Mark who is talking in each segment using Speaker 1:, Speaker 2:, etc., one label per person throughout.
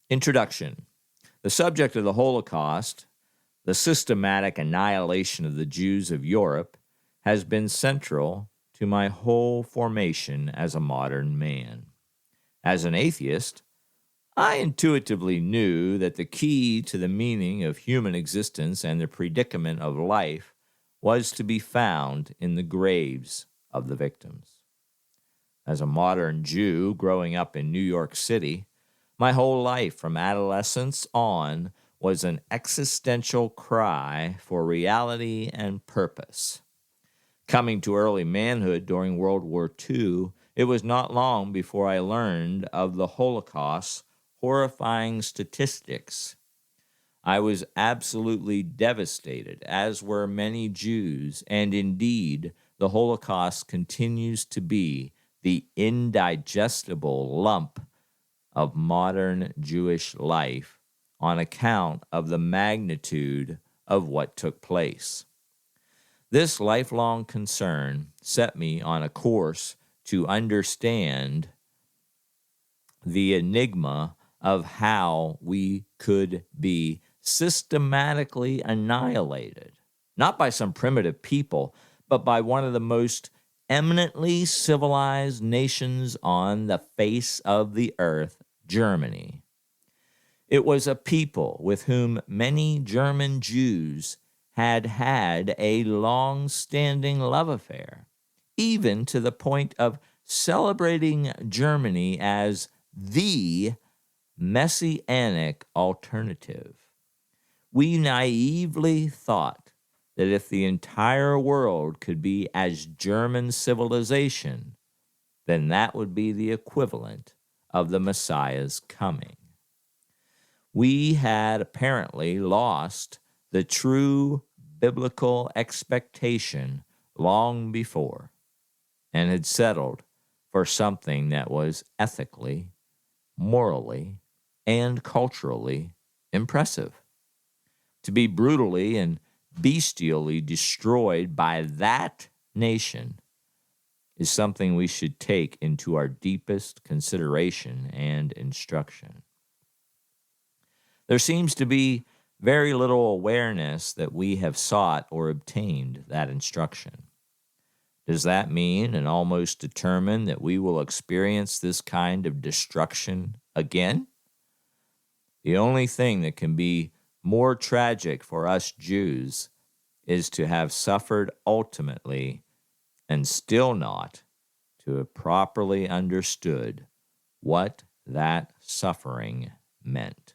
Speaker 1: Introduction. The subject of the Holocaust, the systematic annihilation of the Jews of Europe, has been central to my whole formation as a modern man. As an atheist, I intuitively knew that the key to the meaning of human existence and the predicament of life was to be found in the graves of the victims. As a modern Jew growing up in New York City, my whole life from adolescence on was an existential cry for reality and purpose. Coming to early manhood during World War II, it was not long before I learned of the Holocaust's horrifying statistics. I was absolutely devastated, as were many Jews, and indeed, the Holocaust continues to be the indigestible lump of modern Jewish life on account of the magnitude of what took place. This lifelong concern set me on a course to understand the enigma of how we could be systematically annihilated, not by some primitive people, but by one of the most eminently civilized nations on the face of the earth, Germany. It was a people with whom many German Jews had had a long-standing love affair, even to the point of celebrating Germany as the messianic alternative. We naively thought that if the entire world could be as German civilization, then that would be the equivalent of the Messiah's coming. We had apparently lost the true biblical expectation long before and had settled for something that was ethically, morally, and culturally impressive. To be brutally and bestially destroyed by that nation is something we should take into our deepest consideration and instruction. There seems to be very little awareness that we have sought or obtained that instruction. Does that mean and almost determine that we will experience this kind of destruction again? The only thing that can be more tragic for us Jews is to have suffered ultimately and still not to have properly understood what that suffering meant.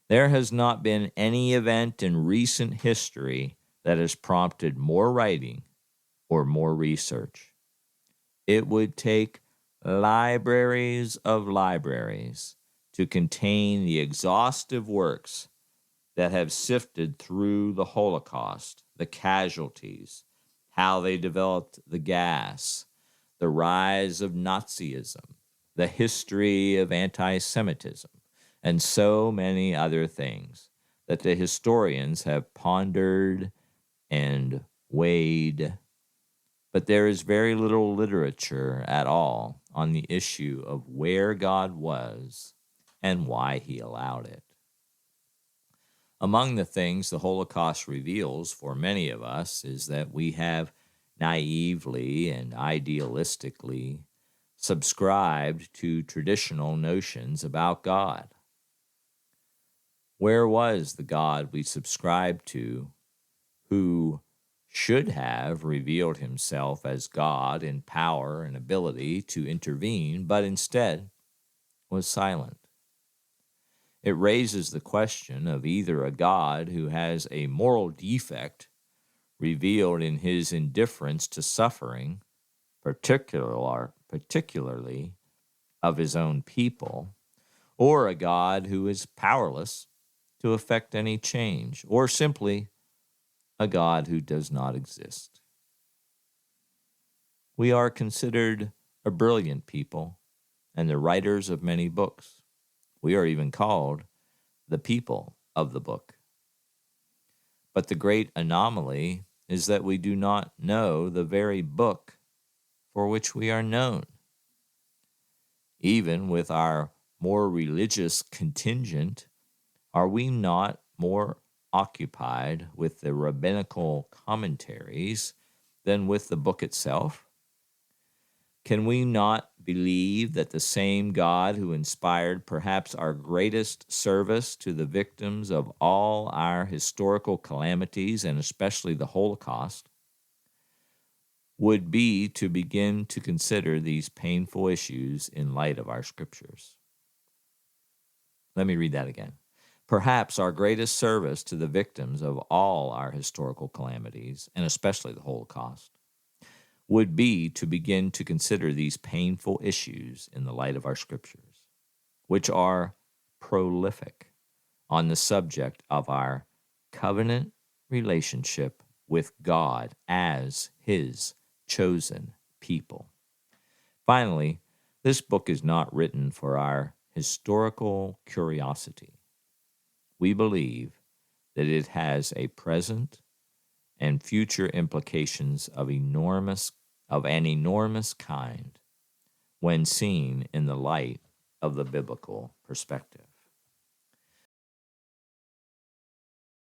Speaker 1: There has not been any event in recent history that has prompted more writing or more research. It would take libraries of libraries to contain the exhaustive works that have sifted through the Holocaust, the casualties, how they developed the gas, the rise of Nazism, the history of anti-Semitism, and so many other things that the historians have pondered and weighed. But there is very little literature at all on the issue of where God was and why he allowed it. Among the things the Holocaust reveals for many of us is that we have naively and idealistically subscribed to traditional notions about God. Where was the God we subscribed to, who should have revealed himself as God in power and ability to intervene, but instead was silent? It raises the question of either a God who has a moral defect revealed in his indifference to suffering, particularly of his own people, or a God who is powerless to effect any change, or simply a God who does not exist. We are considered a brilliant people and the writers of many books. We are even called the people of the book. But the great anomaly is that we do not know the very book for which we are known. Even with our more religious contingent, are we not more occupied with the rabbinical commentaries than with the book itself? Can we not believe that the same God who inspired perhaps our greatest service to the victims of all our historical calamities, and especially the Holocaust, would be to begin to consider these painful issues in light of our scriptures? Let me read that again. Perhaps our greatest service to the victims of all our historical calamities, and especially the Holocaust, would be to begin to consider these painful issues in the light of our scriptures, which are prolific on the subject of our covenant relationship with God as His chosen people. Finally, this book is not written for our historical curiosity. We believe that it has a present and future implications of an enormous kind when seen in the light of the biblical perspective.